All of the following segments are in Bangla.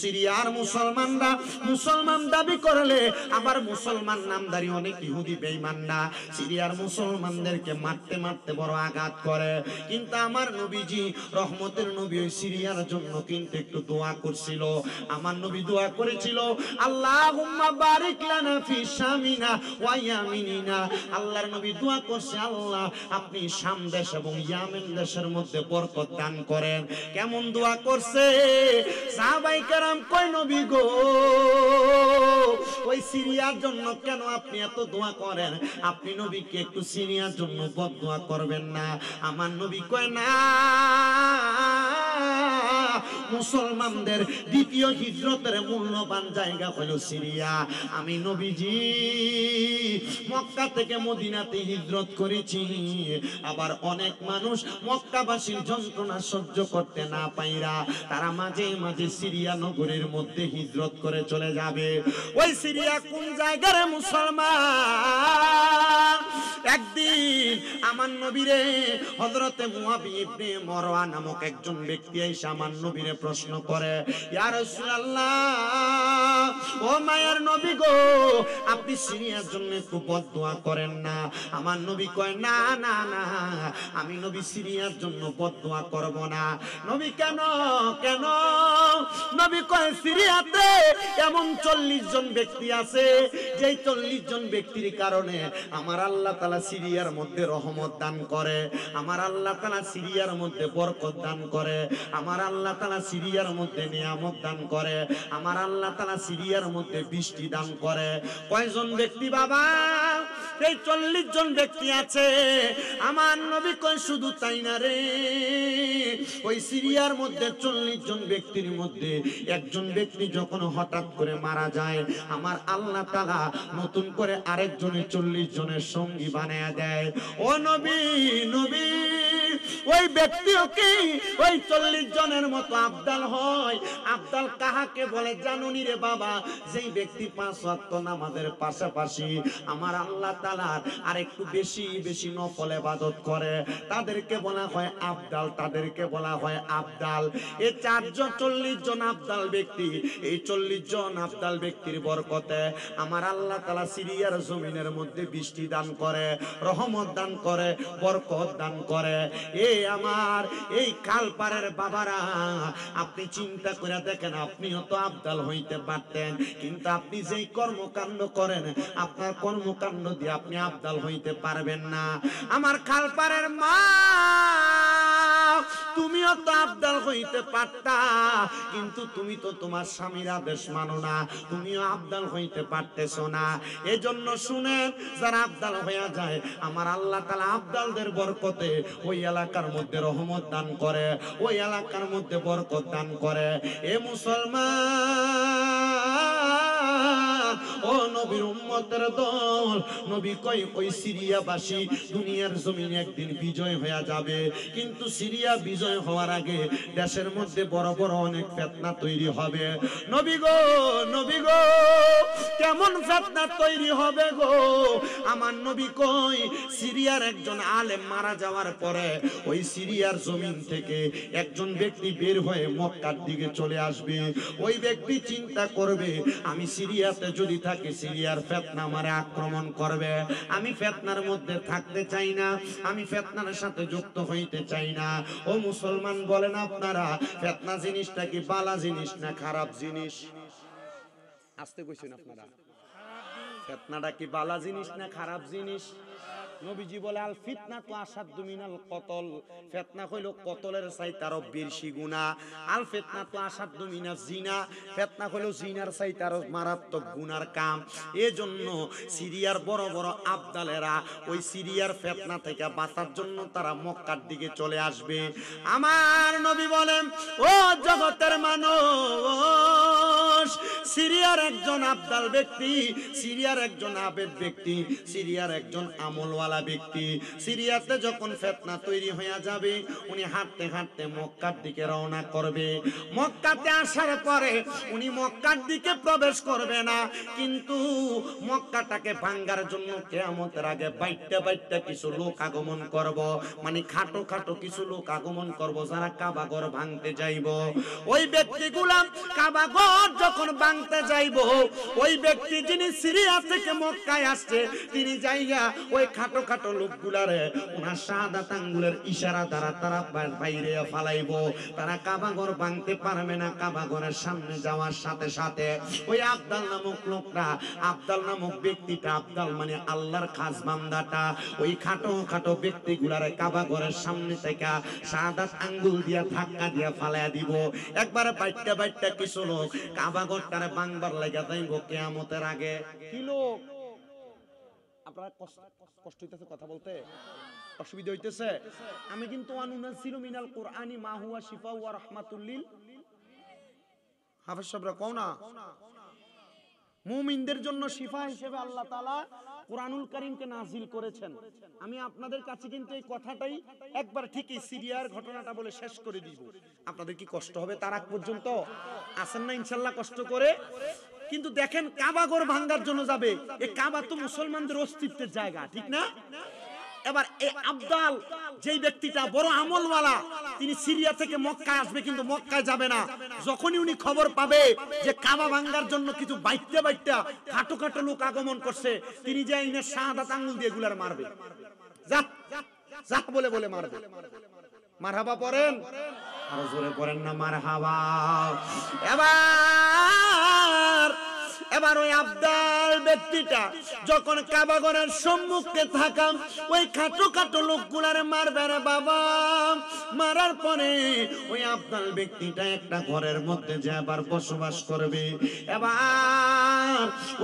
সিরিয়ার মুসলমানরা মুসলমান দাবি করলে আবার মুসলমান নামধারী অনেক ইহুদি বেঈমানরা সিরিয়ার মুসলমানদেরকে মারতে মারতে বড় আঘাত করে। কিন্তু আমার নবীজি রহমতের নবী ওই সিরিয়ার জন্য কিন্তু একটু দোয়া করছিল। আমার নবী দোয়া করেছিল, আল্লাহুম্মা বারিক লানা ফি শামিনা ওয়া ইয়ামিনিনা। আল্লাহর নবী দোয়া করছে, আল্লাহ আপনি শাম দেশ এবং ইয়ামেন দেশের মধ্যে বরকত দান করেন। কেমন দোয়া করছে সাহাবায়ে কেরাম কয়, নবী গো ওই সিরিয়ার জন্য কেন আপনি এত দোয়া করেন? আপনি নবীকে একটু সিরিয়ার জন্য বদদোয়া করবেন না? আমার নবী কয়, না, মুসলমানদের দ্বিতীয় হিজরতের মূল্যবান জায়গা হলো সিরিয়া। আমি নবীজি মক্কা থেকে মদিনাতে হিজরত করেছি। আবার অনেক মানুষ মক্কাবাসীর যন্ত্রণা সহ্য করতে না পাইরা তারা মাঝে মাঝে সিরিয়া নগরীর মধ্যে হিজরত করে চলে যাবে। ওই সিরিয়া কোন জায়গার মুসলমান? একদিন আমার নবীরে হযরতে মুআবি ইবনে মারওয়া নামক একজন ব্যক্তি এসে আমার নবীরে প্রশ্ন করে, ইয়া রাসূলুল্লাহ, ও মায়ার নবী গো, আপনি সিরিয়ার জন্য একটু বদদোয়া করেন না? আমার নবী কয়, না না না, আমি নবী সিরিয়ার জন্য বদদোয়া করব না। নবী কেন কেন? নবী কয়, সিরিয়াতে এমন 40 জন ব্যক্তি আছে যেই 40 জন ব্যক্তির কারণে আমার আল্লাহ তাআলা সিরিয়ার মধ্যে রহমত দান করে, আমার আল্লাহ তাআলা সিরিয়ার মধ্যে বরকত দান করে, আমার আল্লাহ তাআলা সিরিয়ার মধ্যে নিয়ামত দান করে, আমার আল্লাহ তাআলা সিরিয়ার মধ্যে বৃষ্টি দান করে। কয়জন ব্যক্তি বাবা? এই 40 জন ব্যক্তি আছে। আমার নবী কয়, শুধু তাই না রে, ওই সিরিয়ার মধ্যে 40 জন ব্যক্তির মধ্যে একজন ব্যক্তি যখন হঠাৎ করে মারা যায়, আমার আল্লাহ তাআলা নতুন করে আরেকজনের 40 জনের সঙ্গী বানায়া দেয়। ও নবী, নবী ওই ব্যক্তিও কি ওই 40 জনের মতো আবদাল হয়? আবদাল কাহাকে বলে জানুনি রে বাবা? যেই ব্যক্তি 5 ওয়াক্ত নামাজের পাশাপাশি আমার আল্লাহ তাআলার আরেকটু বেশি বেশি নফল ইবাদত করে তাদেরকে বলা হয় আবদাল, তাদেরকে বলা হয় আবদাল। এই 40 জন আবদাল ব্যক্তি, এই 40 জন আবদাল ব্যক্তির বরকতে আমার আল্লাহ তাআলা সিরিয়ার জমিনের মধ্যে বৃষ্টি দান করে, রহমত দান করে, বরকত দান করে। এই আমার এই কালপাড়ের বাবারা, আপনি চিন্তা করে দেখেন, আপনিও তো আবদাল হইতে পারতেন, কিন্তু আপনি যেই কর্মকাণ্ড করেন আপনার কর্মকাণ্ড দিয়ে আপনি আবদাল হইতে পারবেন না। আমার কালপাড়ের মা, তুমিও তো আবদাল হইতে পারতা, কিন্তু তুমি তো তোমার স্বামীর আদেশ মানো না, তুমিও আবদাল হইতে পারতেছো না। এজন্য শুনেন, যারা আবদাল হয়ে যায় আমার আল্লাহ তাআলা আবদালদের বরকতে ওই এলাকার মধ্যে রহমত দান করে, ওই এলাকার মধ্যে বরকত দান করে। এ মুসলমান, ও নবীর উম্মতের দল, নবী কই ওই সিরিয়াবাসী দুনিয়ার জমিনে একদিন বিজয় হয়ে যাবে, কিন্তু সিরিয়া বিজয় হওয়ার আগে দেশের মধ্যে বড় বড় অনেক ফিতনা তৈরি হবে। নবী গো, নবী গো, কেমন ফিতনা তৈরি হবে গো? আমার নবী কই সিরিয়ার একজন আলেম মারা যাওয়ার পরে ওই সিরিয়ার জমিন থেকে একজন ব্যক্তি বের হয়ে মক্কার দিকে চলে আসবে। ওই ব্যক্তি চিন্তা করবে, আমি সিরিয়াতে যদি থাকি সিরিয়ার ফিতনা আমারে আক্রমণ করবে, আমি ফিতনার মধ্যে থাকতে চাই না, আমি ফিতনার সাথে যুক্ত হইতে চাই না। ও মুসলমান বলেন আপনারা, ফিতনা জিনিসটা কি বালা জিনিস না খারাপ জিনিস? আসতে কইছেন আপনারা, ফিতনাটা কি বালা জিনিস না খারাপ জিনিস? নবীজি বলে, আল ফিতনা তো আসাদ্দু মিনাল কতল, ফিতনা হইল কতলের চাইতে আরো বেশি গুনাহ। আল ফিতনা তো আসাদ্দু মিনাজ জিনা, ফিতনা হইল জিনার চাইতে আরো মারাত্মক গুনার কাম। এজন্য সিরিয়ার বড় বড় আবদালেরা ওই সিরিয়ার ফিতনা থেকে বাঁচার জন্য তারা মক্কার দিকে চলে আসবে। আমার নবী বলেন, ও জগতের মানুষ, সিরিয়ার একজন আবদাল ব্যক্তি, সিরিয়ার একজন আবেদ ব্যক্তি, সিরিয়ার একজন আমলওয়ালা ব্যক্তি। সিরিয়াতে যখন ফিতনা তৈরি হয়ে যাবে, উনি হাঁটতে হাঁটতে মক্কার দিকে রওনা করবে। মক্কাতে আসার পরে উনি মক্কার দিকে প্রবেশ করবে না, কিন্তু মক্কাটাকে ভাঙার জন্য কিয়ামতের আগে বাইটটা বাইটটা কিছু লোক আগমন করব, মানে খাটো খাটো কিছু লোক আগমন করব যারা কাবা ঘর ভাঙতে যাইব। ওই ব্যক্তিগুলা কাবা ঘর যখন ভাঙতে যাইব, ওই ব্যক্তি যিনি সিরিয়া থেকে মক্কায় আসছে, তিনি যাইয়া ওই খাটো খাটো লোকগুলারে ওনার শাহাদাত আঙ্গুলের ইশারা দ্বারা তারা বাইরে ফালাইব। তারা কাবা ঘর ভাঙতে পারবে না। কাবা ঘরের সামনে যাওয়ার সাথে সাথে ওই আবদাল নামক লোকটা, আবদাল নামক ব্যক্তিটা, আবদাল মানে আল্লাহর খাস বান্দাটা, ওই খাটো খাটো ব্যক্তিগুলারে কাবা ঘরের সামনে থেকে শাহাদাত আঙ্গুল দিয়া ধাক্কা দিয়া ফালাইয়া দিব। একবারে বাইটটা বাইটটা কিছু লোক কাবা ঘরটারে ভাঙবার লাগা যাইব কিয়ামতের আগে। কি লোক? আপনারা কষ্ট হইতেছে কথা বলতে, অসুবিধা হইতেছে? আমি কিন্তু আনুনাজ্জিলু মিনাল কুরআনি মা হুয়া শিফা ওয়া রাহমাতুল লিল হাফেজ সাহেবরা কও না, মুমিনদের জন্য শিফা হিসেবে আল্লাহ তাআলা কুরআনুল কারীমকে নাযিল করেছেন। আমি আপনাদের কাছে কিন্তু এই কথাটাই একবার ঠিকই সিরিয়ার ঘটনাটা বলে শেষ করে দিব। আপনাদের কি কষ্ট হবে তার আগ পর্যন্ত? আসেন না ইনশাআল্লাহ কষ্ট করে। কিন্তু দেখেন কাবা ঘর ভাঙার জন্য যাবে, এই কাবা তো মুসলমানদের অস্তিত্বের জায়গা, ঠিক না? এবার এই আবদাল যেই ব্যক্তিটা বড় আমলওয়ালা, তিনি সিরিয়া থেকে মক্কায় আসবে, কিন্তু মক্কায় যাবে না। যখনই উনি খবর পাবে যে কাবা ভাঙার জন্য কিছু বাইটটা বাইটটা খাটো খাটো লোক আগমন করছে, তিনি যাই না শাহাদাত আঙ্গুল দিয়ে গুলার মারবে। যা যা বলে বলে মারবে। মারহাবা পড়েন, আরো জোরে পড়েন না মারহাবা। এবার ওই আবদাল ব্যক্তিটা যখন কাবা ঘরের সম্মুখে থাকা ওই খাটো খাটো লোকগুলারে মারবে রে বাবা, মারার পরে ওই আবদাল ব্যক্তিটা একটা ঘরের মধ্যে যে আবার বসবাস করবে। এবার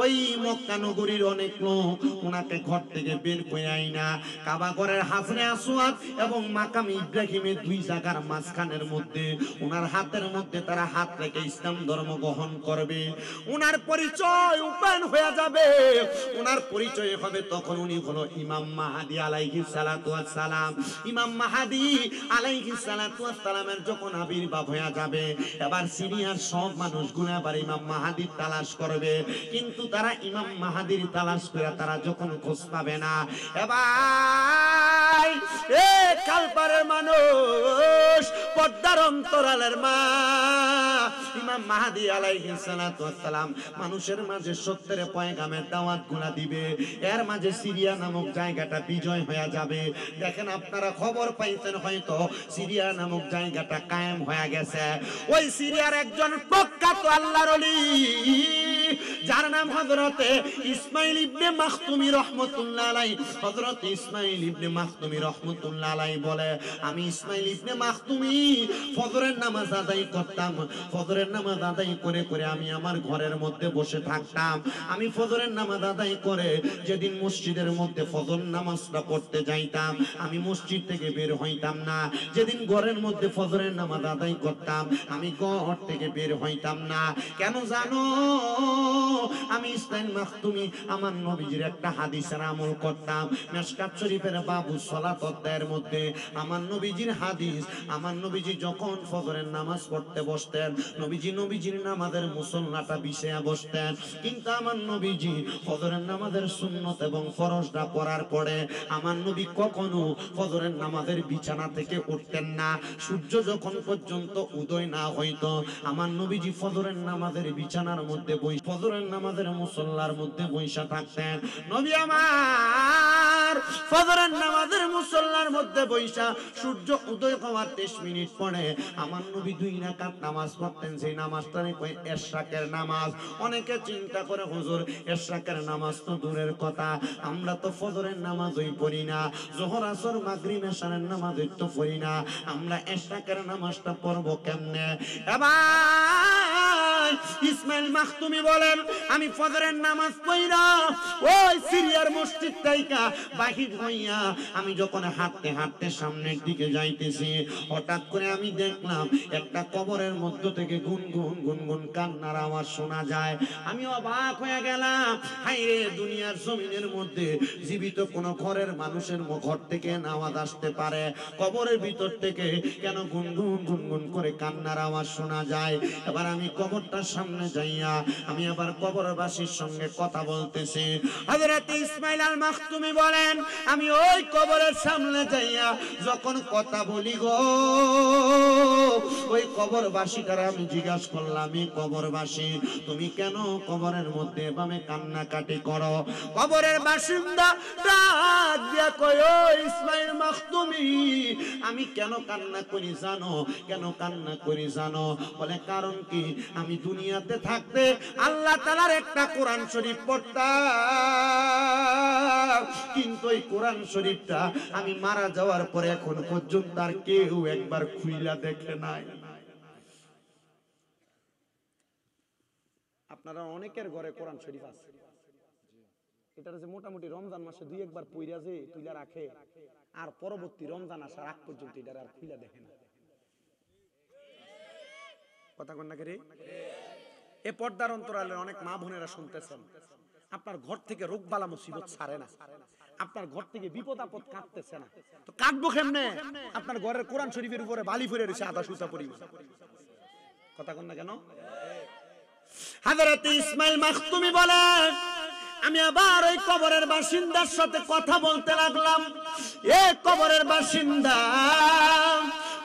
ওই মক্কা নগরীর অনেক লোক ওনাকে ঘর থেকে বের করে আইনা কাবা ঘরের হাজরে আসওয়াদ এবং মাকাম ইব্রাহিমের দুই জায়গার মাঝখানের মধ্যে ওনার হাতের মধ্যে তারা হাত রেখে ইসলাম ধর্ম গ্রহণ করবে। ওনার পরিচয় উপায়ন হয়ে যাবে, ওনার পরিচয় হবে তখন উনি হলো ইমাম মাহাদি আলাইহিস সালাতু ওয়াস সালাম। ইমাম মাহাদি আলাইহিস সালাতু ওয়াস সালামের যখন আবির্ভাব হয়ে যাবে, এবার সিরিয়ার সব মানুষগুলো আবার ইমাম মাহাদির তালাশ করবে, কিন্তু তারা ইমাম মাহাদির তালাশ করে তারা যখন খোঁজ পাবে না, এবার এ কালপারের মানুষ, পদ্মার অন্তরালের মা ইমাম মাহাদি আলাইহিস সালাতু ওয়াস সালাম মানুষের মাঝে সত্যের পয়গামের দাওয়াত গুলা দিবে। এর মাঝে সিরিয়া নামক জায়গাটা বিজয় হয়ে যাবে। দেখেন আপনারা খবর পাইছেন হয়তো সিরিয়া নামক জায়গাটা কায়েম হয়ে গেছে। ওই সিরিয়ার একজন প্রখ্যাত আল্লাহর ওলি যার নাম হযরতে ইসমাইল ইবনে মাখতুমি রাহমাতুল্লাহ আলাইহি, হযরতে ইসমাইল ইবনে মাখতুমি রাহমাতুল্লাহ আলাইহি বলে, আমি ইসমাইল ইবনে মাখতুমি ফজরের নামাজ আদায় করতাম। ফজরের নামাজ আদায় করে করে আমি আমার ঘরের মধ্যে বসে থাকতাম। আমি ফজরের নামাজ আদায় করে যেদিন মসজিদের মধ্যে ফজর নামাজটা পড়তে যাইতাম, আমি মসজিদ থেকে বের হইতাম না। যেদিন ঘরের মধ্যে ফজরের নামাজ আদায় করতাম, আমি ঘর থেকে বের হইতাম না। কেন জানো? আমি ইসমাইল মাখতুমি আমার নবীজির একটা হাদিসের আমল করতাম। মিশকাত শরীফের বাবু সালাত অধ্যায়ের মধ্যে আমার নবীজির হাদিস, আমার নবীজি যখন ফজরের নামাজ পড়তে বসতেন, নবীজির নামাজের মুসল্লাটা বিছিয়ে বসতেন, কিন্তু আমার নবীজি ফজরের নামাজের সুন্নত এবং ফরজটা পড়ার পরে আমার নবী কখনো ফজরের নামাজের বিছানা থেকে উঠতেন না। সূর্য যখন পর্যন্ত উদয় না হইতো, আমার নবীজি ফজরের নামাজের বিছানার মধ্যে বই ফজরের নামাজের মুসল্লার মধ্যে বইসা থাকতেন। নবী আমার ফজরের নামাজের মুসল্লার মধ্যে বইসা সূর্য উদয় হওয়ার 30 মিনিট পরে আমার নবী 2 রাকাত নামাজ পড়তেন। সেই নামাজটারে কয় ইশরাকের নামাজ। অনেকে চিন্তা করে হুজুর ইশরাকের নামাজ তো দূরের কথা, আমরা তো ফজরের নামাজই পড়ি না, যোহর আসর মাগরিব এশারের নামাজই তো পড়ি না, আমরা ইশরাকের নামাজটা পড়ব কেমনে? এবার ইসমাইল ইসমাইল মাখতুমি বলেন আমি ফজরের নামাজ পড়া ওই সিরিয়ার মসজিদ থেকে বাহির হইয়া আমি যখন হাঁটতে হাঁটতে সামনের দিকে যাইতেছি, হঠাৎ করে আমি দেখলাম একটা কবরের মধ্য থেকে গুনগুন গুনগুন কান্নার আওয়াজ শোনা যায়। আমি অবাক হয়ে গেলাম, হায় রে, দুনিয়ার জমিনের মধ্যে জীবিত কোন ঘরের মানুষের ঘর থেকে আওয়াজ আসতে পারে, কবরের ভিতর থেকে কেন গুনগুন গুনগুন করে কান্নার আওয়াজ শোনা যায়? এবার আমি কবরটার সামনে যাইয়া আমি আবার কবরবাসীর সঙ্গে কথা বলতেছি। হযরত ইসমাইল আল মাখতুমি বলেন আমি ওই কবরের সামনে যাইয়া যখন কথা বলি গো, ওই কবরবাসীটার আমি জিজ্ঞাসা করলাম, এই কবরবাসী তুমি কেন কবরের মধ্যে এভাবে কান্নাকাটি করো? কবরের বাসিন্দা ডাক দিয়া কয়, ও ইসমাইল মাখতুমি আমি কেন কান্না করি জানো? কেন কান্না করি জানো? বলে কারণ কি, আমি দুনিয়াতে থাকতে আল্লাহ তাআলার একটা কোরআন শরীফ পড়তাম, কিন্তু এই কোরআন শরীফটা আমি মারা যাওয়ার পরে এখন পর্যন্ত আর কেউ একবার খুইলা দেখে নাই। আপনারা অনেকের ঘরে কোরআন শরীফ আছে, এটা যে মোটামুটি রমজান মাসে দুই একবার পইরা যে তুইলা রাখে, আর পরবর্তী রমজান আসার আগ পর্যন্ত এটা আর খুইলা দেখে না। কথা কন না রে? এ পর্দার অন্তরালের অনেক মা বোনেরা শুনতেছেন, আপনার ঘর থেকে রোগ বালা মুসিবত ছাড়ে না, আপনার ঘর থেকে বিপদ আপদ কাটতেছে না, তো কাটবো কেমনে? আপনার ঘরের কোরআন শরীফের উপরে বালি ফিরে রয়েছে আধা সুতা পরিমাণ। কথা কন না কেন? হযরত ইসমাইল মাখতুমি বলেন আমি আবার ওই কবরের বাসিন্দার সাথে কথা বলতে লাগলাম, এ কবরের বাসিন্দা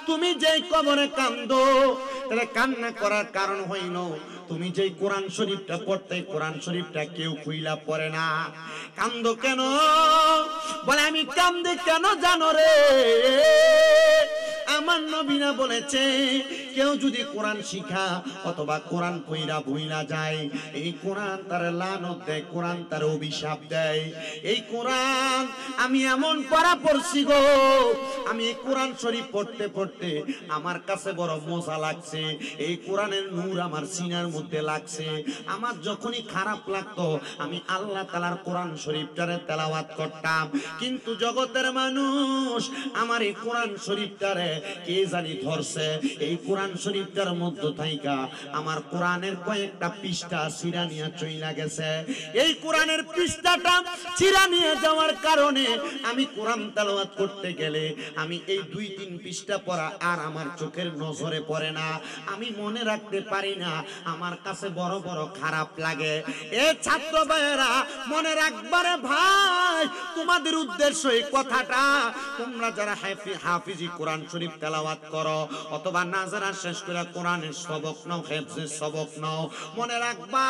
তুমি যেই কবরে কান্দো, তাহলে কান্না করার কারণ হইল তুমি যেই কোরআন শরীফটা পড়তে, কোরআন শরীফটা কেউ খুইলা পড়ে না। কান্দো কেন? বলে আমি কান্দে কেন জানো রে, আমার নবী না বলেছে কেউ যদি কোরআন শিখা অথবা কোরআন পড়া ভুইলা যায়, এই কোরআন তার লানত দেয়, কোরআন তার অভিশাপ দেয়। এই কোরআন আমি এমন পড়া পড়ছি গো, আমি এই কোরআন শরীফ পড়তে পড়তে আমার কাছে বড় মজা লাগছে, এই কোরআনের নূর আমার সিনার মধ্যে লাগছে। আমার যখনই খারাপ লাগতো আমি আল্লাহ তাআলার কোরআন শরীফটারে তেলাওয়াত করতাম, কিন্তু জগতের মানুষ আমার এই কোরআন শরীফটারে কে জানি ধরছে, এই কোরআন শরীফটার মধ্য থাইকা আমার কোরআনের কয়েকটা পৃষ্ঠা ছিঁড়া নিয়ে চইলা গেছে। এই কোরআনের পৃষ্ঠাটা ছিঁড়া নিয়ে যাওয়ার কারণে আমি কোরআন তেলাওয়াত করতে গেলে আমি এই 2-3 পৃষ্ঠা পড়া আর আমার চোখের নজরে পড়ে না, আমি মনে রাখতে পারি না, আমার কাছে বড় বড় খারাপ লাগে। এ ছাত্র ভাইয়েরা মনে রাখবারে ভাই, তোমাদের উদ্দেশ্য এই কথাটা, তোমরা যারা হাফিজি কোরআন শরীফ তেলাওয়াত করো অথবা নাজারা শেষ করে কোরআনের সবক নাও, হেফজের সবক নাও, মনে রাখবা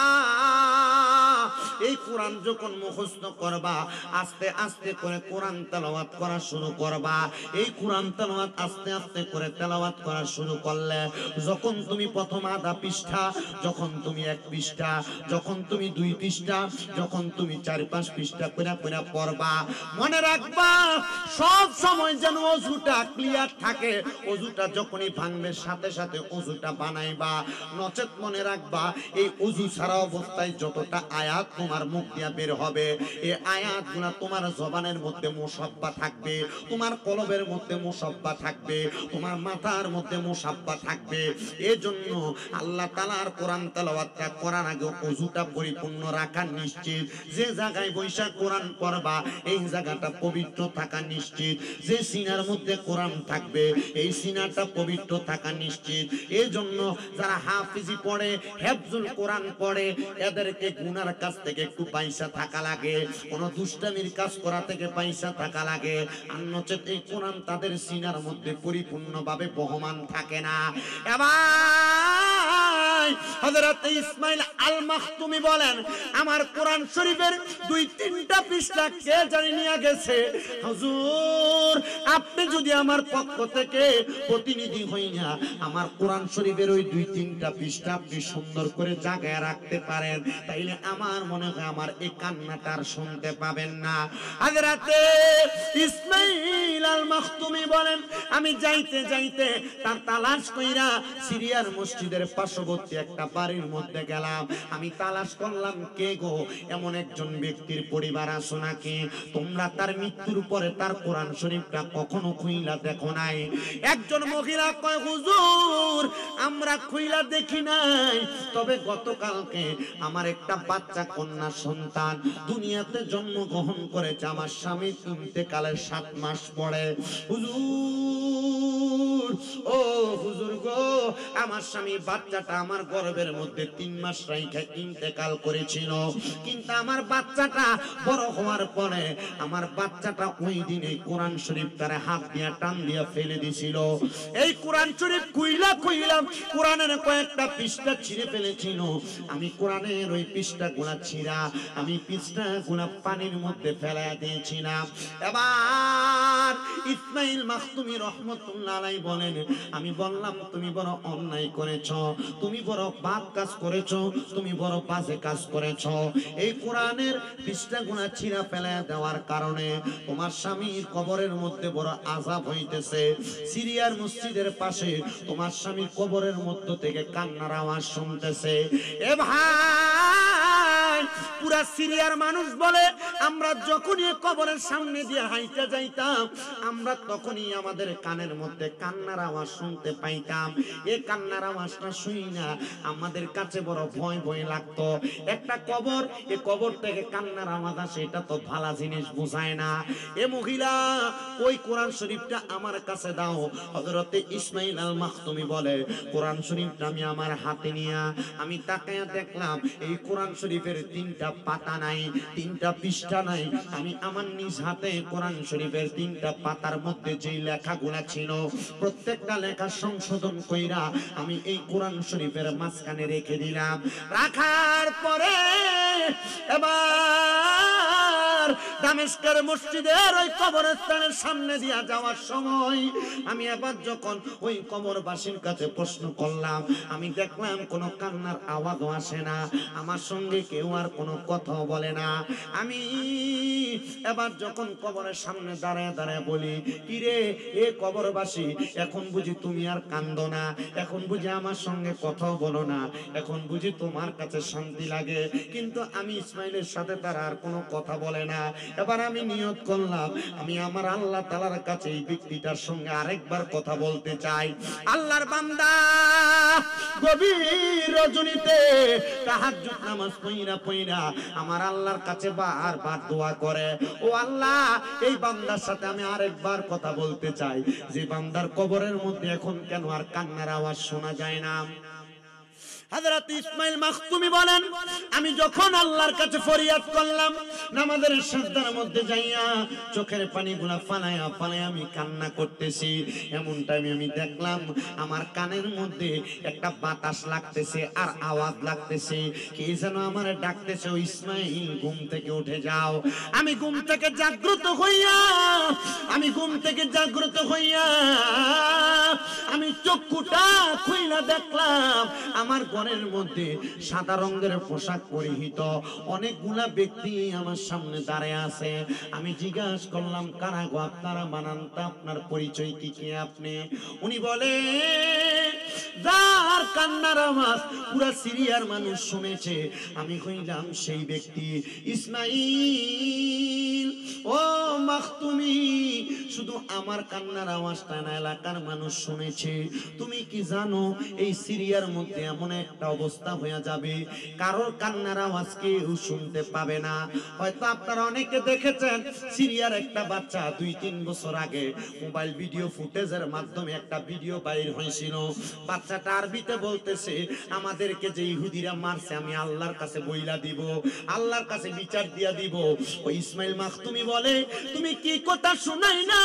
এই কোরআন যখন মুখস্থ করবা আস্তে আস্তে করে কোরআন তেলাওয়াত করা শুরু করবা। এই কোরআন তেলাওয়াত আস্তে আস্তে করে তেলাওয়াত করা শুরু করলে যখন তুমি প্রথম আধা পৃষ্ঠা, যখন তুমি 1 পৃষ্ঠা, যখন তুমি 2 পৃষ্ঠা, যখন তুমি 4-5 পৃষ্ঠা করে করে পড়বা, মনে রাখবা সব সময় যেন ওযুটা ক্লিয়ার থাকে। ওযুটা যখনই ভাঙবে সাথে সাথে ওযুটা বানাইবা, নচেত মনে রাখবা এই ওযু ছাড়া অবস্থায় যতটা আয়াত তোমার মুখ দিয়া বের হবে, এই আয়াতগুলা তোমার জবানের মধ্যে মুসাব্বা থাকবে, তোমার কলবের মধ্যে মুসাব্বা থাকবে, তোমার মাথার মধ্যে মুসাব্বা থাকবে। এজন্য আল্লাহ তাআলার কোরআন তেলাওয়াতটা করার আগে ওযুটা পরিপূর্ণ রাখা নিশ্চিত। যে জায়গায় বৈশা কোরআন পড়বা এই জায়গাটা পবিত্র থাকা নিশ্চিত। যে সিনার মধ্যে কোরআন থাকবে এই সিনাটা পবিত্র থাকা নিশ্চিত। এজন্য যারা হাফিজি পড়ে, হেফজুল কোরআন পড়ে, এদেরকে গুনার কাছ থেকে একটু পয়সা থাকা লাগে, কোন দুষ্টামির কাজ করা থেকে পয়সা থাকা লাগে, আর নচেত এই কোরআন তাদের সিনার মধ্যে পরিপূর্ণভাবে বহমান থাকে না। এবার হযরত ইসমাইল আল মাখতুমি বলেন আমার কোরআন শরীফের 2-3টা পৃষ্ঠা কে জানি নিয়ে গেছে, হুজুর আপনি যদি আমার পক্ষ থেকে প্রতিনিধি হইয়া আমার কোরআন শরীফের ওই 2-3টা পৃষ্ঠা আপনি সুন্দর করে জায়গায় রাখতে পারেন, তাইলে আমার মনে হয় আমার এই কান্নাটা আর শুনতে পাবেন না। হযরত ইসমাইল আল মাখতুমি বলেন আমি যাইতে যাইতে তার তালাশ কইরা সিরিয়ার মসজিদের পার্শ্ববর্তী পার্শ্ববর্তী একটা বাড়ির মধ্যে গেলাম, আমি তালাশ করলাম কে গো এমন একজন ব্যক্তির পরিবার আছো নাকি তোমরা তার মৃত্যুর পরে তার কোরআন শরীফটা কখনো খুইলা দেখো নাই? একজন মহিলা কয় হুজুর আমরা খুইলা দেখি নাই, তবে গতকালকে আমার একটা বাচ্চা কন্যা সন্তান দুনিয়াতে জন্মগ্রহণ করেছে, আমার স্বামী ইন্তেকালের 7 মাস পরে। হুজুর ও হুজুর গো আমার স্বামী বাচ্চাটা আমার গর্ভের মধ্যে 3 মাস রাইখা ইন্তেকাল করেছিল, কিন্তু আমার বাচ্চাটা বড় হওয়ার পরে আমার বাচ্চাটা ওই দিনে কোরআন শরীফ তার হাত দিয়ে টান দিয়ে ফেলে দিছিল। এই কোরআন শরীফ কুইলা কুইলাম কোরআনের কয়েকটা পৃষ্ঠা ছিঁড়ে ফেলেছিল, আমি কোরআনের ওই পৃষ্ঠাগুলা ছিঁড়া আমি পৃষ্ঠাগুলা পানির মধ্যে ফেলা দিয়েছিলাম। এবার ইসমাইল মাখতুমি রহমতুল্লাহ আলাইহি বলেন, আমি বললাম তুমি বড় অন্যায় করেছ, তুমি বড় পাপ কাজ করেছ, তুমি বড় বাজে কাজ করেছ। এই কোরআনের পৃষ্ঠাগুলা ছিঁড়া ফেলা দেওয়ার কারণে তোমার স্বামীর কবরের মধ্যে বড় আযাব হইতেছে। সিরিয়ার মসজিদের পাশে তোমার স্বামীর কবরের মধ্য থেকে কান্নার আওয়াজ শুনতেছে। এ ভাই পুরা সিরিয়ার মানুষ বলে আমরা যখনই কবরের সামনে দিয়ে হাইটা যাইতাম আমরা তখনই আমাদের কানের মধ্যে কান্নার আওয়াজ শুনতে পাইতাম। এই কান্নার আওয়াজটা শুই না আমাদের কাছে বড় ভয় ভয় লাগতো। একটা কবর, এই কবর থেকে কান্নার আওয়াজ আসে, এটা তো ভালো জিনিস বোঝায় না। এ মহিলা ওই কোরআন শরীফটা আমার কাছে দাও। হযরতে ইসমাইল আল মাখতুমি বলে কোরআন শরীফটা আমি আমার হাতে নিয়া আমি তাকায়া দেখলাম এই কোরআন শরীফের 3টা পাতা নাই, 3টা পৃষ্ঠা নাই। আমি আমার নিজ হাতে কোরআন শরীফের 3টা পাতার মধ্যে যেই লেখাগুলা ছিল প্রত্যেকটা লেখা সংশোধন কইরা আমি এই কোরআন শরীফের মাঝখানে রেখে দিলাম। রাখার পরে এবার দামেস্কের মসজিদের ওই কবরস্থানের সামনে দিয়া যাওয়ার সময় আমি এবার যখন ওই কবরবাসীর কাছে প্রশ্ন করলাম, আমি দেখলাম কোনো কান্নার আওয়াজও আসে না, আমার সঙ্গে কেউ আর কোনো কথাও বলে না। আমি এবার যখন কবরের সামনে দাঁড়ায় দাঁড়ায় বলি, কিরে এ কবরবাসী এখন বুঝি তুমি আর কান্দো না, এখন বুঝি আমার সঙ্গে কথাও বলো না, এখন বুঝি তোমার কাছে শান্তি লাগে, কিন্তু আমি ইসমাইলের সাথে তারা আর কোনো কথা বলে না। এবার আমি নিয়ত করলাম আমি আমার আল্লাহ তাআলার কাছে এই ব্যক্তিটার সঙ্গে আরেকবার কথা বলতে চাই। আল্লাহর বান্দা গভীর রজনীতে তাহাজ্জুদ নামাজ পড়া পড়া আমার আল্লাহর কাছে বারবার দোয়া করে, ও আল্লাহ এই বান্দার সাথে আমি আরেকবার কথা বলতে চাই, যে বান্দার কবরের মধ্যে এখন কেন আর কান্নার আওয়াজ শোনা যায় না। হযরত ইসমাইল মাখতুমি বলেন, আমি যখন আল্লাহর কাছে ফরিয়াদ করলাম নামাজের সিজদার মধ্যে যাইয়া চোখের পানিগুলা ফালায়া ফালায়া আমি কান্না করতেছি, এমন টাইমে আমি দেখলাম আমার কানের মধ্যে একটা বাতাস লাগতেছে আর আওয়াজ লাগতেছে, কে যেন আমারে ডাকতেছে, ও ইসমাইল ঘুম থেকে উঠে যাও। আমি ঘুম থেকে জাগ্রত হইয়া আমি চক্ষুটা খুইলা দেখলাম আমার ঘরের মধ্যে সাদা রঙের পোশাক পরিহিত অনেকগুলা ব্যক্তি আমার সামনে দাঁড়ায় আছে। আমি জিজ্ঞাসা করলাম, কারা গো আপনারা? বানান তো আপনার পরিচয় কি কি আপনি? উনি বলে, যার কান্নার আওয়াজ পুরা সিরিয়ার মানুষ শুনেছে আমি হইলাম সেই ব্যক্তি ইসমাইল। ও মাখতুমি, শুধু আমার কান্নার আওয়াজটা না এলাকার মানুষ শুনেছে। তুমি কি জানো এই সিরিয়ার মধ্যে এমন একটা অবস্থা হয়ে যাবে কারোর কান্নার আওয়াজ কেউ শুনতে পাবে না। হয়তো আপনারা অনেকে দেখেছেন সিরিয়ার একটা বাচ্চা 2-3 বছর আগে মোবাইল ভিডিও ফুটেজের মাধ্যমে একটা ভিডিও বাইর হয়েছিল। বাচ্চাটা আরবিতে বলতেছে, আমাদেরকে যে ইহুদিরা মারছে আমি আল্লাহর কাছে বইলা দিব, আল্লাহর কাছে বিচার দিয়া দিব। ওই ইসমাইল মাখতুমি বলে, তুমি কি কথা শুনাই না?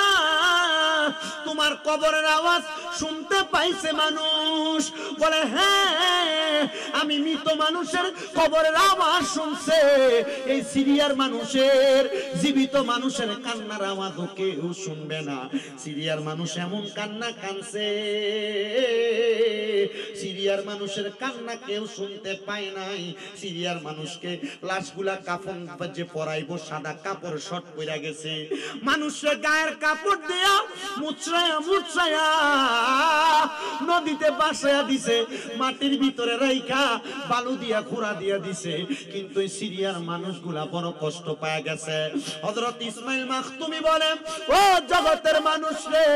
তোমার কবরের আওয়াজ শুনতে পাইছে মানুষ। বলে, হ্যাঁ আমি মৃত মানুষের কবরের আওয়াজ শুনছে, এই সিরিয়ার মানুষের জীবিত মানুষের কান্নার আওয়াজও কেউ শুনবে না। সিরিয়ার মানুষ এমন কান্না কানছে সিরিয়ার মানুষের কান্না কেউ শুনতে পায় নাই। সিরিয়ার মানুষকে লাশগুলা কাফন যে পরাইবো সাদা কাপড় শর্ট পইরা গেছে, মানুষের গায়ের কাপড় দিয়া মুছরায়া মুছরায়া নদীতে বাসায়া দিছে, মাটির ভিতরে রাইখা বালু দিয়া খুঁড়া দিয়া দিছে। কিন্তু এই সিরিয়ার মানুষগুলা বড় কষ্ট পায় গেছে। হযরত ইসমাইল মাখতুমি বলেন, ও জগতের মানুষ রে,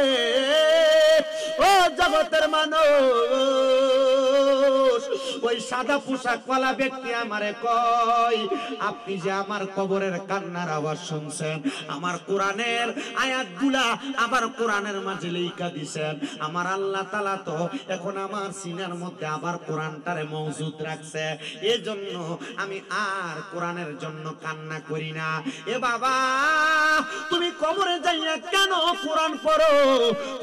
ও জগতের মানুষ, ওই সাদা পোশাক ওয়ালা ব্যক্তি আমারে কয়, আপনি যে আমার কবরের কান্নার আওয়াজ শুনছেন, আমার কোরআনের আয়াতগুলা আবার কোরআনের মাঝে লেখা দিছেন, আমার আল্লাহ তাআলা তো এখন আমার সিনার মধ্যে আবার কোরআনটারে মওজুদ রাখছে, এজন্য আমি আর কোরআনের জন্য কান্না করি না। এ বাবা, তুমি কবরে যাইয়া কেন কোরআন পড়ো,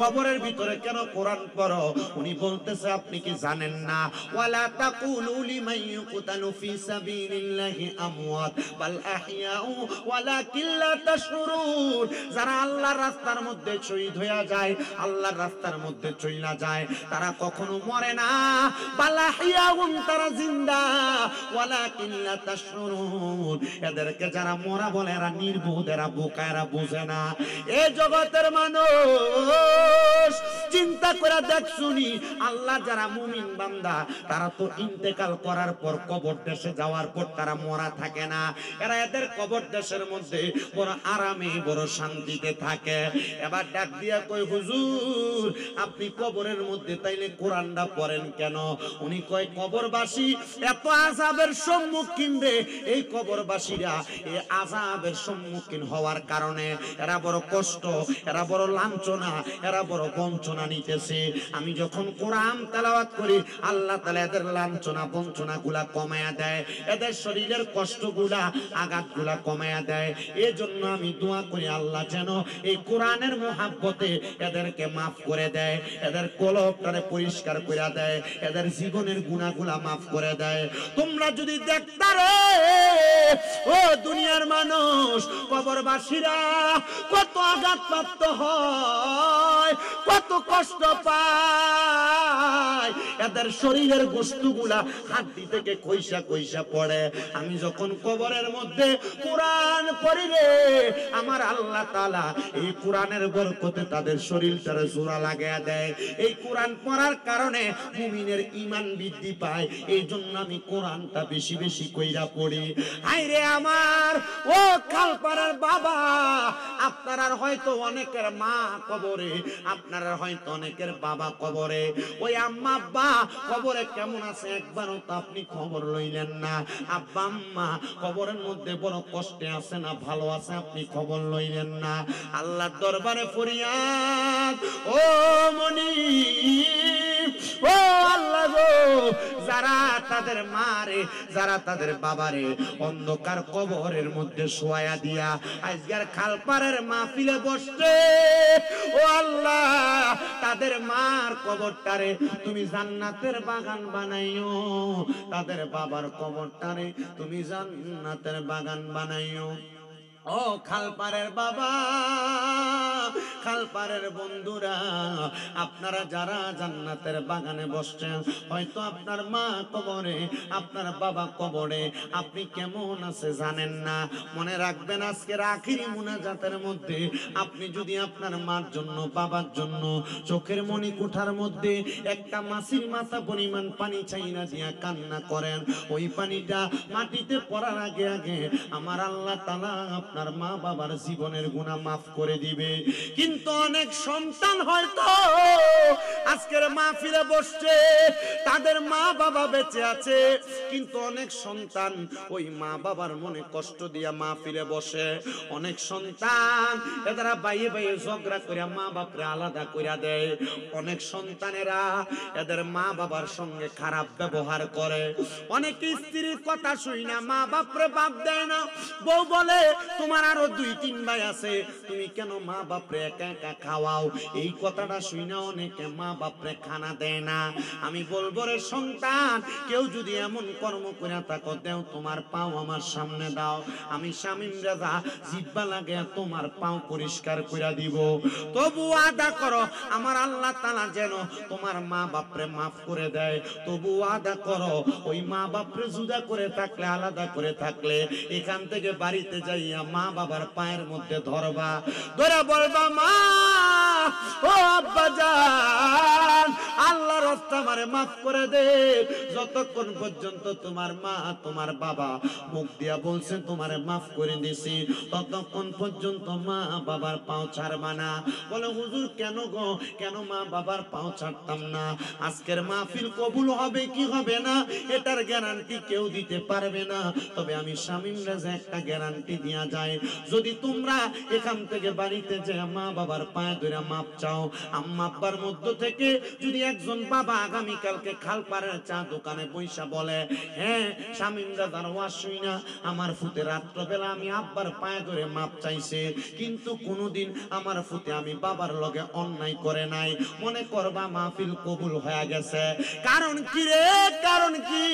কবরের ভিতরে কেন কোরআন পড়ো? উনি বলতেছে, আপনি কি জানেন না, ওয়ালা তাকুলু লিমান ইউকতালু ফি সাবিলিল্লাহি আমওয়াত বাল আহইয়াউ ওয়ালাকিন লা তাশউরুন। যারা আল্লাহর রাস্তার মধ্যে শহীদ হয়ে যায়, আল্লাহর রাস্তার মধ্যে চইলা যায়, তারা কখনো মরে না, বাল আহইয়াউ, তারা জিন্দা, ওয়ালাকিন লা তাশউরুন। এদেরকে যারা মরা বলে এরা নির্বোধ, এরা বোকা, এরা বোঝে না। এ জগতের মানুষ, চিন্তা করে দেখ শুনি, আল্লাহ যারা মুমিন বান্দা, তারা তো ইন্তেকাল করার পর কবর দেশে যাওয়ার পর তারা মরা থাকে না, এরা এদের কবর দেশের মধ্যে বড় আরামে বড় শান্তিতে থাকে। এবার ডাক দিয়া কই, হুজুর আপনি কবরের মধ্যে তাইলে কোরআনটা পড়েন কেন? উনি কয়, কবরবাসী এত আযাবের সম্মুখীন রে, এই কবরবাসীরা এই আযাবের সম্মুখীন হওয়ার কারণে এরা বড় কষ্ট, এরা বড় লাঞ্ছনা, এরা বড় বঞ্চনা নিতেছে। আমি যখন কোরআন তেলাওয়াত করি, আল্লাহ তাআলা এদের লাঞ্ছনা বঞ্চনা গুলা কমায়া দেয়, এদের শরীরের কষ্টগুলা আঘাতগুলা কমায়া দেয়। এজন্য আমি দোয়া করি, আল্লাহ যেন এই কোরআনের মুহাব্বতে এদেরকে মাফ করে দেয়, এদের কলবটারে পরিষ্কার করে দেয়, এদের জীবনের গুনাহগুলা মাফ করে দেয়। তোমরা যদি দেখতা রে, ও দুনিয়ার মানুষ, কবরবাসীরা কত আঘাতপ্রাপ্ত হয়, কত কষ্ট পায়, এদের শরীরের গোশতগুলা হাড্ডি থেকে কইসা কইসা পড়ে। আমি যখন কবরের মধ্যে কোরআন পড়ি রে, আমার আল্লাহ তাআলা এই কোরআনের বরকতে তাদের শরীরটারে জোড়া লাগায়া দেয়। এই কোরআন পড়ার কারণে মুমিনের ঈমান বৃদ্ধি পায়, এই জন্য আমি কোরআনটা বেশি বেশি কইরা পড়ি। হায়রে আমার ও খালপাড়ার বাবা, আপনারা হয়তো অনেকের মা কবরে, আপনারা হয়তো অনেকের বাবা কবরে, ওই আম্মা আব্বা কবরে কেমন আছে একবারও তো আপনি খবর লইলেন না। আব্বা আম্মা কবরের মধ্যে বড় কষ্টে আছে না ভালো আছে আপনি খবর লইলেন না। আল্লাহর দরবারে ফরিয়াদ, ও মনি, ও আল্লাহ গো, যারা তাদের মারে, যারা তাদের বাবারে অন্ধকার কবরের মধ্যে শোয়া দিয়া আজকের খালপাড়ের মাহফিলে বসছে, ও আল্লাহ তাদের মার কবরটারে তুমি জান্নাতের বাগান বানাইও, তাদের বাবার কবরটারে তুমি জান্নাতের বাগান বানাইও। ও খালপাড়ের বাবা, খালপাড়ের বন্ধুরা, আপনারা যারা জান্নাতের বাগানে বসছেন, হয়তো আপনার মা কবরে, আপনার বাবা কবরে, আপনি কেমন আছে জানেন না। মনে রাখবেন, আজকের আখিরি মুনাজাতের মধ্যে আপনি যদি আপনার মার জন্য, বাবার জন্য চোখের মনি কোঠার মধ্যে একটা মাছির মাথা পরিমাণ পানি চাইনা দিয়া কান্না করেন, ওই পানিটা মাটিতে পড়ার আগে আগে আমার আল্লাহ তাআলা আপনার মা বাবার জীবনের গুনাহ মাফ করে দিবে। কিন্তু অনেক সন্তান হয়তো আজকের মাহফিলে বসছে, তাদের মা বাবা বেঁচে আছে, কিন্তু অনেক সন্তান ওই মা বাবার মনে কষ্ট দিয়া মাহফিলে বসে। অনেক সন্তান এরা বাইয়ে বাইয়ে ঝগড়া করে মা বাপরে আলাদা করে দেয়। অনেক সন্তানেরা এদের মা বাবার সঙ্গে খারাপ ব্যবহার করে। অনেক স্ত্রীর কথা শুই না মা বাপরে বাপ দেয় না। বউ বলে, তোমার আরো 2-3 ভাই আছে, তুমি কেন মা বাপ বাপরে একা একা খাওয়াও। এই কথাটা শুনে অনেকে মা বাপরে খানা দেয় না। আমি বলবো রে সন্তান, কেউ যদি এমন কর্ম করে থাকো, দেও তোমার পাও আমার সামনে দাও, আমি শামীম রাজা জিব্বা লাগে তোমার পাও পরিষ্কার করে দিব। তবু আদা করো আমার আল্লাহ তাআলা যেন তোমার মা বাপরে মাফ করে দেয়। তবু আদা করো ওই মা বাপরে জুদা করে থাকলে, আলাদা করে থাকলে এখান থেকে বাড়িতে যাইয়া মা বাবার পায়ের মধ্যে ধরবা, ধরে বলবা মা ও আব্বা জান, আল্লাহ রাস্তা আমারে মাফ করে দে। যতক্ষণ পর্যন্ত তোমার মা তোমার বাবা মুখ দিয়া বলছে তোমারে মাফ করে দিছি, ততক্ষণ পর্যন্ত মা বাবার পাও ছাড়বা না। বলে হুজুর কেন গো, কেন মা বাবার পাও ছাড়তাম না? আজকের মাহফিল কবুল হবে কি হবে না এটার গ্যারান্টি কেউ দিতে পারবে না, তবে আমি শামীম রাজা একটা গ্যারান্টি দিয়া যায়, যদি তোমরা এখান থেকে বাড়িতে যে মা বাবার পায়ে ধরে মাপ চাও, আম্মা আব্বার মধ্য থেকে যদি একজন বাবা আগামী কালকে খালপাড়ের চা দোকানে পয়সা বলে, হ্যাঁ শামীম রাজার ওয়াজ শুই না আমার ফুতে রাত্রবেলা আমি আব্বার পায়ে ধরে মাপ চাইছে, কিন্তু কোনোদিন আমার ফুতে আমি বাবার লগে অন্যায় করে নাই, মনে করবা মাহফিল কবুল হয়ে গেছে। কারণ কি রে, কারণ কি?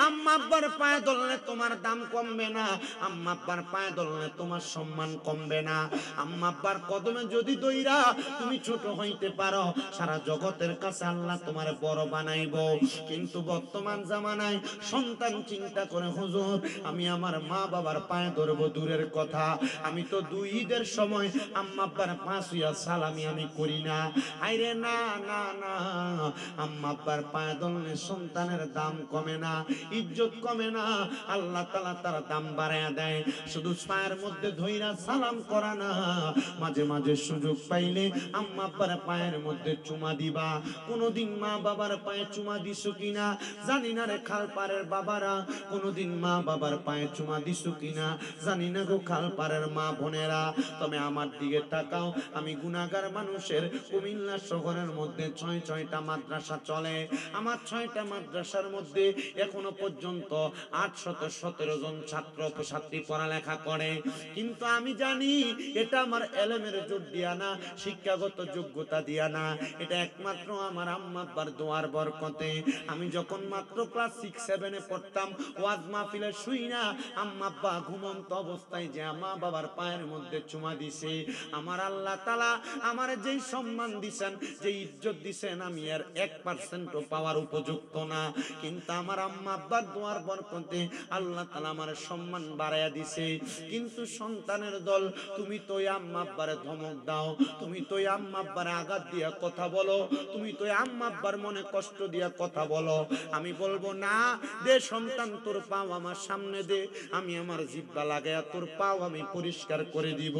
আম্মা আব্বার পায়ে ধরলে তোমার দাম কমবে না, আম্মা আব্বার পায়ে ধরলে তোমার সম্মান কমবে না। আম্মা আব্বার কদমে যদি দইরা তুমি ছোট হইতে পারো, সারা জগতের কাছে আল্লাহ তোমার বড় বানাইব। কিন্তু বর্তমান জামানায় সন্তান চিন্তা করে হুজুর আমি আমার মা বাবার পায়ে ধরবো দূরের কথা, আমি তো দুই ঈদের সময় আম্মা আব্বার পাঁচ হইয়া সালামি আমি করি না। আইরে না না না, আম্মা আব্বার পায়ে ধরলে সন্তানের দাম কমে না, ইজ্জত কমে না, আল্লাহ তাআলা তার দাম বাড়ায়া দেয়। শুধু পায়ের মধ্যে ধইরা সালাম করা না, মাঝে মাঝে সুযোগ পাইলে আম্মা আব্বার পায়ের মধ্যে চুমা দিবা। কোনদিন মা বাবার পায়ে চুমা দিছো কিনা জানি না রে খালপাড়ের বাবারা, কোনদিন মা বাবার পায়ে চুমা দিছো কিনা জানি না গো খালপাড়ের মা বোনেরা। তবে আমার দিকে তাকাও, আমি গুনাহগার মানুষের কুমিল্লা শহরের মধ্যে ৬টা মাদ্রাসা চলে, আমার ৬টা মাদ্রাসার মধ্যে এখনো পর্যন্ত ৮১৭ জন ছাত্র ছাত্রী পড়ালেখা করে। কিন্তু আমি জানি এটা আমার এলেমের জোর দিয়া না, শিক্ষাগত যোগ্যতা দিয়া না, এটা একমাত্র আমার আম্মা আব্বার দোয়ার বরকতে। আমি যখন মাত্র ক্লাস 6-7 পড়তাম, ওয়াজ মাহফিলে শুই না আম্মা আব্বা ঘুমন্ত অবস্থায় যে মা বাবার পায়ের মধ্যে চুমা দিছে, আমার আল্লাহ তাআলা আমার যেই সম্মান দিছেন, যে ইজ্জত দিছেন, আমি আর 1% পাওয়ার উপযুক্ত না। কিন্তু আমার আম্মা আব্বার দোয়ার বরকতে আল্লাহ তাআলা আমার সম্মান বাড়ায়া দিছে। কিন্তু সন্তানের দল, তুমি তো আম্মা আব্বারে ধমক দাও, তুমি তো আম্মা আব্বারে আঘাত দিয়া কথা বলো, তুমি তো আম্মা আব্বার মনে কষ্ট দিয়া কথা বলো। আমি বলবো না, দে সন্তান তোর পাও আমার সামনে দে, আমি আমার জিহ্বা লাগায়া তোর পাও আমি পরিষ্কার করে দিব।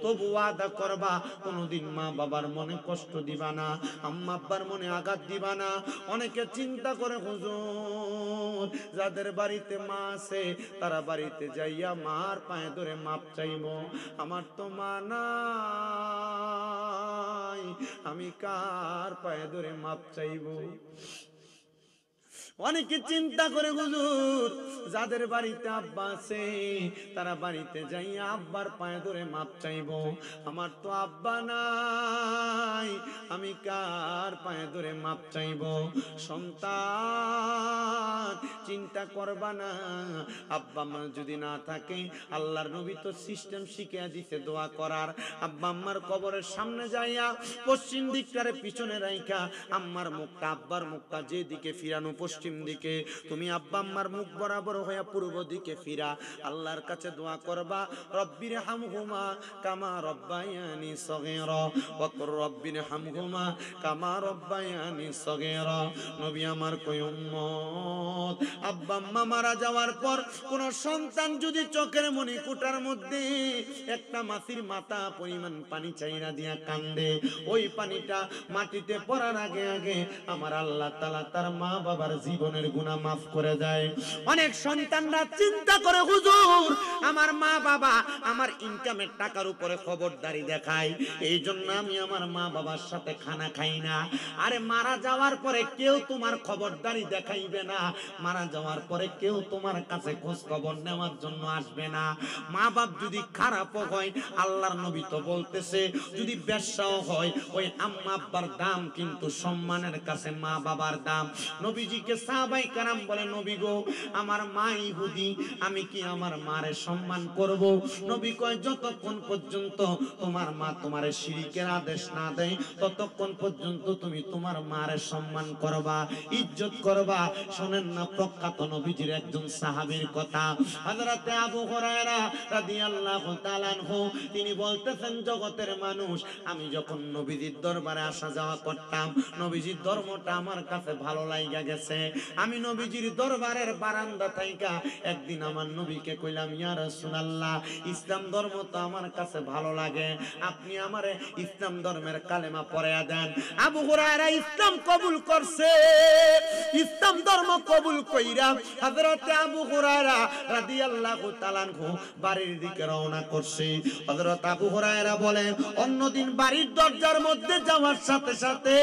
তবু ওয়াদা করবা কোনোদিন মা বাবার মনে কষ্ট দিবা না, আম্মা আব্বার মনে আঘাত দিবা না। অনেকে চিন্তা করে হুজুর যাদের বাড়িতে মা আছে তারা বাড়িতে যাইয়া মার পায়ে ধরে মাপ চাইব, আমার তো মা নাই, আমি কার পায়ে ধরে মাপ চাইব? অনেকে চিন্তা করে হুজুর যাদের বাড়িতে আব্বা আছে তারা বাড়িতে যাইয়া আব্বার পায়ে ধরে মাপ চাইব, আমার তো আব্বা নাই, আমি কার পায়ে ধরে মাপ চাইব? সন্তান চিন্তা করবা না, আব্বা আম্মা যদি না থাকে, আল্লাহর নবী তো সিস্টেম শিখিয়ে দিতে দোয়া করার। আব্বা আম্মার কবরের সামনে যাইয়া পশ্চিম দিকটারে পিছনে রাইখা আম্মার মুখটা আব্বার মুখটা যেদিকে ফিরানো পশ্চিম দিকে, তুমি আব্বা আম্মার মুখ বরাবর হইয়া পূর্ব দিকে ফিরা আল্লাহর কাছে দোয়া করবা, রব্বির হামহুমা কামা রব্বায়ানি সগীরা ওয়া কুর রব্বির হামহুমা কামা রব্বায়ানি সগীরা। নবী আমার কই উম্মত, আব্বা আম্মা মারা যাওয়ার পর কোন সন্তান যদি চোখের মনি কুটার মধ্যে একটা মাছির মাথা পরিমাণ পানি চাইরা দিয়া কান্দে, ওই পানিটা মাটিতে পড়ার আগে আগে আমার আল্লাহ তাআলা তার মা বাবার জীবনের গুনাহ মাফ করে দেয়। অনেক সন্তানরা চিন্তা করে হুজুর আমার মা বাবা আমার ইনকামের টাকার উপরে খবরদারি দেখায়, এই জন্য আমি আমার মা বাবার সাথে খানা খাই না। আরে মারা যাওয়ার পরে কেউ তোমার খবরদারি দেখাইবে না, মারা যাওয়ার পরে কেউ তোমার কাছে খোঁজ খবর নেওয়ার জন্য আসবে না। মা বাপ যদি খারাপও হয়, আল্লাহর নবী তো বলতেছে যদি বেশ্যাও হয়, ওই আম্মা আব্বার দাম কিন্তু সম্মানের কাছে মা বাবার দাম। নবীজিকে সাহাবায়ে কেরাম বলে নবী গো আমার মা ইহুদি, আমি কি আমার মারে সম্মান করব? নবী কয় যতক্ষণ পর্যন্ত তোমার মা তোমারে শিরকের আদেশ না দেয় ততক্ষণ পর্যন্ত তুমি তোমার মারে সম্মান করবা, ইজ্জত করবা। শুনেন না প্রখ্যাত নবীজির একজন সাহাবীর কথা, হযরতে আবু হুরায়রা রাদিয়াল্লাহু তাআলা আনহু, তিনি বলতেছেন জগতের মানুষ আমি যখন নবীজির দরবারে আসা যাওয়া করতাম, নবীজির ধর্মটা আমার কাছে ভালো লাগা গেছে। আমি নবীজির দরবারের বারান্দা থাইকা একদিন আমার নবীকে কইলাম ইয়া রাসূলুল্লাহ ইসলাম ধর্ম তো আমার কাছে ভালো লাগে, আপনি আমারে ইসলাম ধর্মের কালেমা পড়ায়া দেন। আবু হুরায়রা ইসলাম কবুল করছে। ইসলাম ধর্ম কবুল কইরা হযরতে আবু হুরায়রা রাদিয়াল্লাহু তাআলা আনহু বাড়ির দিকে রওনা করছে। হযরত আবু হুরায়রা বলেন অন্যদিন বাড়ির দরজার মধ্যে যাওয়ার সাথে সাথে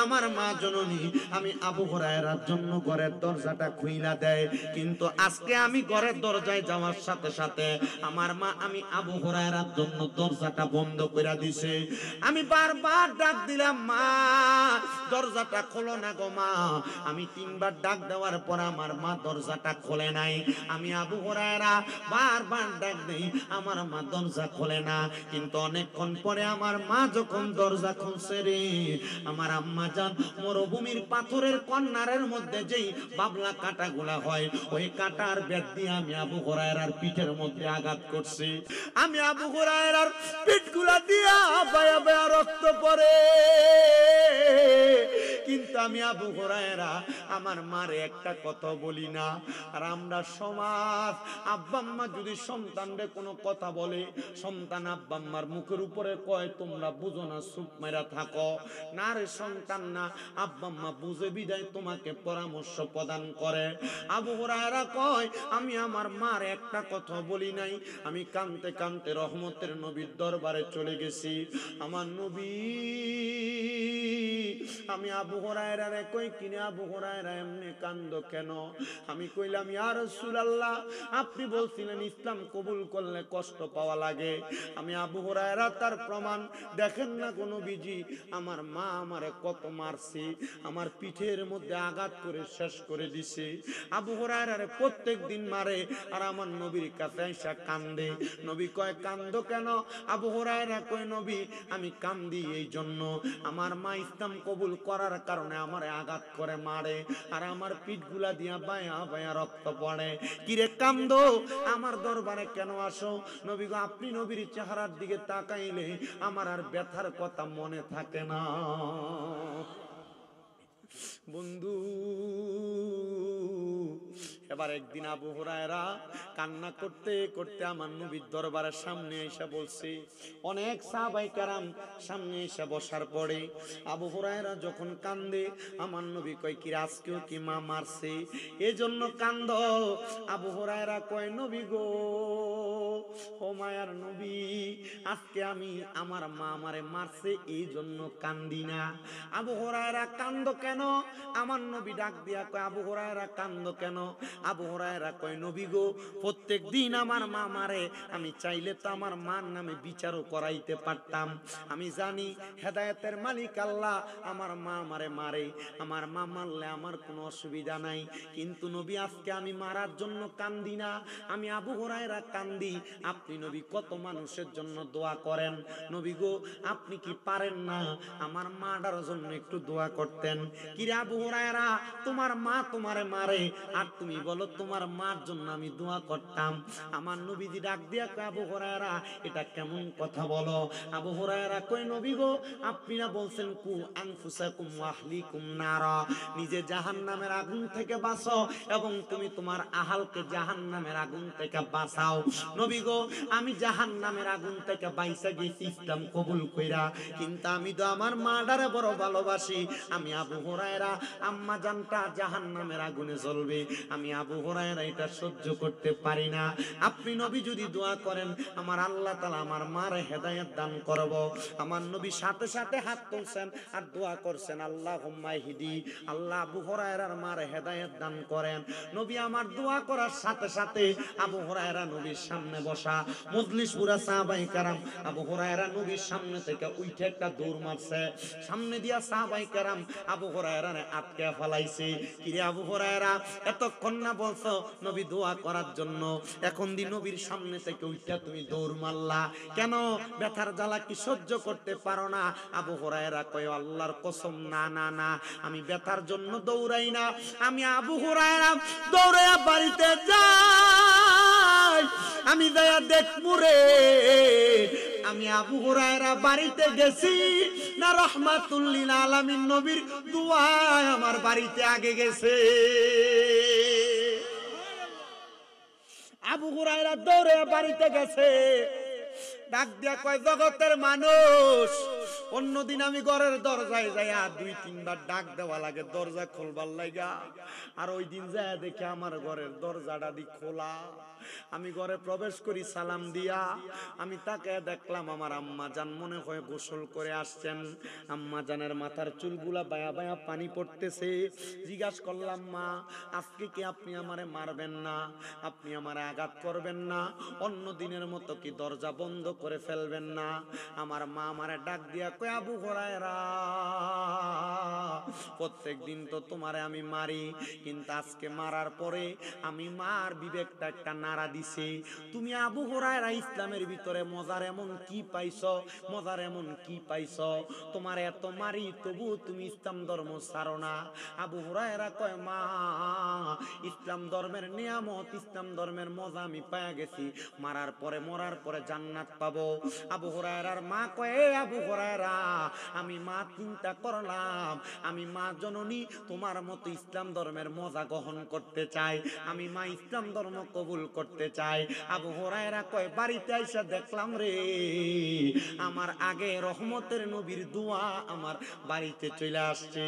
আমার মা জননী আমি আবু হুরায়রার জন্য ঘরের দরজাটা খুইলা দেয়, কিন্তু আজকে আমি ঘরের দরজায় যাওয়ার সাথে সাথে আমার মা আমি আবু হুরায়রার জন্য দরজাটা বন্ধ কইরা দিছে। আমি বারবার ডাক দিলাম মা দরজাটা খোলো না গো মা। আমি তিনবার ডাক দেওয়ার পর আমার মা দরজাটা খোলে নাই। আমি আবু হুরায়রা বারবার ডাক দেই, আমার মা দরজা খোলে না। কিন্তু অনেকক্ষণ পরে আমার মা যখন দরজা খুলছে রে, আমার আম্মা জান মরুভূমির পাথরের কর্নারের মধ্যে যেই বাবলা কাঁটাগুলা হয়, ওই কাঁটার বেত দিয়ে আমি আবু হুরায়রার পিঠের মধ্যে আঘাত করছি। আমি আবু হুরায়রার পিঠগুলা দিয়া বায়া বায়া রক্ত পড়ে, কিন্তু আমি আবু হুরায়রা আমার মারে একটা কথা বলি না। আর আমরা সমাজ আব্বা আম্মা যদি সন্তানরে কোনো কথা বলে, সন্তান আব্বা আম্মার মুখের উপরে কয় তোমরা বুঝো না চুপ মেরা থাকো না রে সন্তান না, আব্বা আম্মা বুঝে বিদায় তোমাকে পরামর্শ প্রদান করে। আবু হুরায়রা কয় আমি আমার মার একটা কথা বলি নাই, আমি কানতে কানতে রহমতের নবীর দরবারে চলে গেছি। আমার নবী আমি আবু হুরায়রারে কই কিনে আবু হুরায়রা এমনি কান্দো কেন? আমি কইলাম ইয়া রাসূলুল্লাহ আপনি বলছিলেন ইসলাম কবুল করলে কষ্ট পাওয়া লাগে। আমি আবু হুরায়রা তার প্রমাণ দেখেন না কোন বিজি আমার মা আমারে কত মারছে, আমার পিঠের মধ্যে আঘাত করে শেষ করে দিছে। আবু হুরায়রারে প্রত্যেক দিন মারে আর আমার নবীর কাছে এসে কান্দে। নবী কয় কান্দো কেন? আবু হুরায়রা কয় নবী আমি কান্দি এই জন্য আমার মা ইসলাম কবুল করার কারণে আমারে আঘাত করে মারে আর আমার পিঠগুলা দিয়া বায়া বায়া রক্ত পড়ে। কিরে কান্দো? আমার দরবারে কেন আসো? নবী গো আপনি নবীর চেহারার দিকে তাকাইলে আমার আর ব্যথার কথা মনে থাকে না। বন্ধু এবার একদিন আবু হুরায়রা কান্না করতে করতে আমার নবীর দরবারের সামনে এসে বলছে। অনেক সাহাবায়ে কেরাম সামনে এসে বসার পরে আবু হুরায়রা যখন কান্দে আমার নবী কয় কি আজকেও কি মা মারছে এজন্য কান্দ? আবু হুরায়রা কয় নবী গো ও মায়ার নবী আজকে আমি আমার মা আমারে মারছে এই জন্য কান্দি না। আবু হুরায়রা কান্দ কেন? আমার নবী ডাক দিয়া কয় আবু হুরায়রা কান্দ কেন? আবু হুরায়রা কয় নবী গো প্রত্যেক দিন আমার মা মারে, আমি চাইলে তো আমার মার নামে বিচারও করাইতে পারতাম। আমি জানি হেদায়েতের মালিক আল্লাহ, আমার মা আমারে মারে, আমার মা মারলে আমার কোনো অসুবিধা নাই। কিন্তু নবী আজকে আমি মারার জন্য কান্দি না, আমি আবু হুরায়রা কান্দি। আপনি নবী কত মানুষের জন্য দোয়া করেন, নবী গো আপনি কি পারেন না আমার মাটার জন্য একটু দোয়া করতেন? কি রে আবু হুরায়রা তোমার মা তোমারে মারে আর তুমি বলো তোমার মার জন্য আমি দোয়া করতাম। আমার নবীজি ডাক দিয়া কয় আবু হুরায়রা এটা কেমন কথা বলো? আবু হুরায়রা কয় নবী গো আপনি না বলছেন কু আনফুসাকুম ওয়া আহলিকুম নারা, নিজে জাহান্নামের আগুন থেকে বাঁচো এবং তুমি তোমার আহালকে জাহান্নামের আগুন থেকে বাঁচাও। নবী গো আমি জাহান্নামের আগুন থেকে বাইসা গেছি ইসলাম কবুল কইরা, কিন্তু আমি তো আমার মাডারে বড় ভালোবাসি। আমি আবু হুরায়রা আম্মা জানটা জাহান্নামের আগুনে জ্বলবে, আমি আবু হুরায়রা এটা সহ্য করতে পারি না। আপনি নবী যদি দোয়া করেন আমার আল্লাহ তাআলা আমার মার হেদায়েত দান করব। আমার নবী সাথে সাথে হাত তুলছেন আর দোয়া করছেন আল্লাহুম্মা ইহদি, আল্লাহ আবু হুরায়রার মার হেদায়েত দান করেন। নবী আমার দোয়া করার সাথে সাথে আবু হুরায়রা নবীর সামনে বসা, মজলিস পুরা সাহাবায়ে কেরাম আবু হুরায়রা নবীর সামনে থেকে উঠে একটা দৌড় মারছে, সামনে দিয়া সাহাবায়ে কেরাম আবু হুরায়রারে আটকে ফেলাইছে। কিরে আবু হুরায়রা এতক্ষণ না বলছো নবী দোয়া করার জন্য, এখন দি নবীর সামনে থেকে উঠে তুমি দৌড় মারলা কেন? ব্যথার জ্বালা কি সহ্য করতে পারো না? আবু হুরায়রা কয় আল্লাহর কসম না না না, আমি ব্যথার জন্য দৌড়াই না। আমি আবু হুরায়রা দৌড়াইয়া বাড়িতে যাই, আমি যাইয়া দেখমু রে আমি আবু হুরায়রা বাড়িতে গেছি না রাহমাতুল লিল আলামিন নবীর দোয়া আমার বাড়িতে আগে গেছে। আবু হুরায়রা দৌড়ে বাড়িতে গেছে, ডাক দিয়া কয় জগতের মানুষ, অন্যদিন আমি ঘরের দরজায় যাইয়া 2-3 বার ডাক দেওয়া লাগে দরজা খুলবার লাগা, আর ওই দিন যায় দেখে আমার ঘরের দরজাটা দি খোলা। আমি ঘরে প্রবেশ করি সালাম দিয়া, আমি তাকে দেখলাম আমার আম্মা জান মনে হয় গোসল করে আসছেন। আম্মা জানের মাথার চুলগুলা বায়া বায়া পানি পড়তেছে। জিজ্ঞাসা করলাম মা আজকে কি আপনি আমারে মারবেন না, আপনি আমারে আঘাত করবেন না, অন্য দিনের মতো কি দরজা বন্ধ করে ফেলবেন না? আমার মা আমারে ডাক দিয়া কয় আবু হুরায়রা প্রত্যেক দিন তো তোমারে আমি মারি, কিন্তু আজকে মারার পরে আমি মার বিবেকটা একটা নাড়া দিছি। তুমি আবু হুরায়রা ইসলামের ভিতরে মজার এমন কি পাইছো, মজার এমন কি পাইছো? তোমার এত মারি তবু তুমি ইসলাম ধর্ম ছাড়ো না। আবু হুরায়রা কয় মা ইসলাম ধর্মের নিয়ামত, ইসলাম ধর্মের মজা আমি পায়া গেছি, মারার পরে মরার পরে জান্নাত পাবো। আবু হুরায়রার মা কয় আবু হুরায়রা আমি মা চিন্তা করলাম, আমি মা জননী তোমার মতো ইসলাম ধর্মের মজা গ্রহণ করতে চাই, আমি মা ইসলাম ধর্ম কবুল করতে চাই। আবু হুরায়রা কয় বাড়িতে আইসা দেখলাম রে আমার আগে রহমতের নবীর দোয়া আমার বাড়িতে চলে আসছে।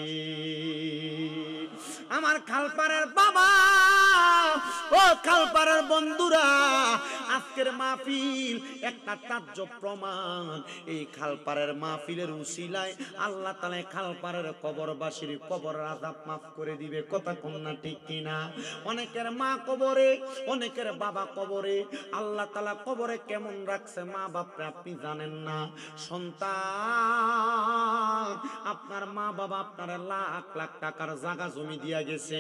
আমার খালপাড়ের বাবা ও খালপাড়ের বন্ধুরা, আজকের মাহফিল একটা তাজ্য প্রমাণ। এই খালপাড়ের মাহফিলের উসিলায় আল্লাহ তাআলা খালপাড়ের কবরবাসীর কবর আযাব মাফ করে দিবে। কথা কোন না ঠিক কিনা? অনেকের মা কবরে, অনেকের বাবা কবরে, আল্লাহ তাআলা কবরে কেমন রাখছে মা বাপরে আপনি জানেন না। সন্তান আপনার মা বাবা আপনার লাখ লাখ টাকার জায়গা জমি দিয়া গেছে,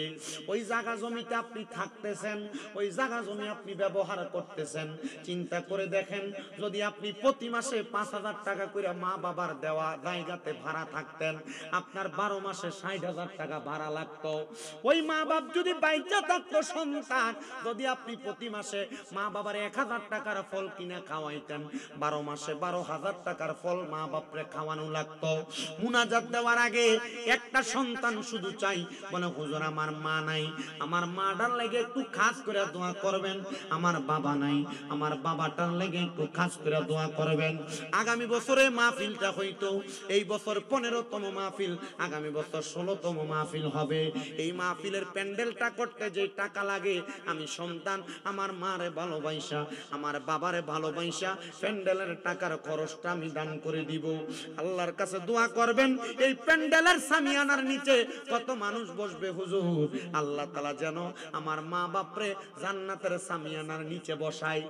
ওই জায়গা জমিতে আপনি থাকতেছেন, ওই জায়গা জমি আপনি ব্যবহার করতেছেন। চিন্তা করে দেখেন যদি আপনি প্রতি মাসে 5,000 টাকা করে মা বাবার দেওয়া জায়গাতে ভাড়া থাকতেন, আপনার 12 মাসে 60,000 টাকা ভাড়া লাগতো। ওই মা বাপ যদি বাইচা থাকতো, সন্তান যদি আপনি প্রতি মাসে মা বাবার 1,000 টাকার ফল কিনা খাওয়াইতেন, 12 মাসে 12,000 টাকার ফল মা বাপরে খাওয়ানো লাগতো। মুনাজাত দেওয়ার আগে একটা সন্তান শুধু চাই বলে হুজুর আমার মা নাই, আমার মাটার লেগে একটু খাস করে দোয়া করবেন। আমার বাবা নাই, আমার বাবাটার লেগে একটু খাস করে দোয়া করবেন। আগামী বছরে মাহফিলটা হইতো এই বছর 15তম মাহফিল, আগামী বছর 16তম মাহফিল হবে। এই মাহফিলের প্যান্ডেলটা করতে যে টাকা লাগে, আমি সন্তান আমার মারে ভালোবাসা, আমার বাবারে ভালোবাসা প্যান্ডেলের টাকার খরচটা আমি দান করে দিব। আল্লাহর কাছে দোয়া করবেন এই প্যান্ডেলের সামিয়ানার নিচে কত মানুষ বসবে হুজুর, আল্লাহ তাআলা যেন আমার মা বাপরে জান্নাতের সামিয়ানার নিচে বসায়।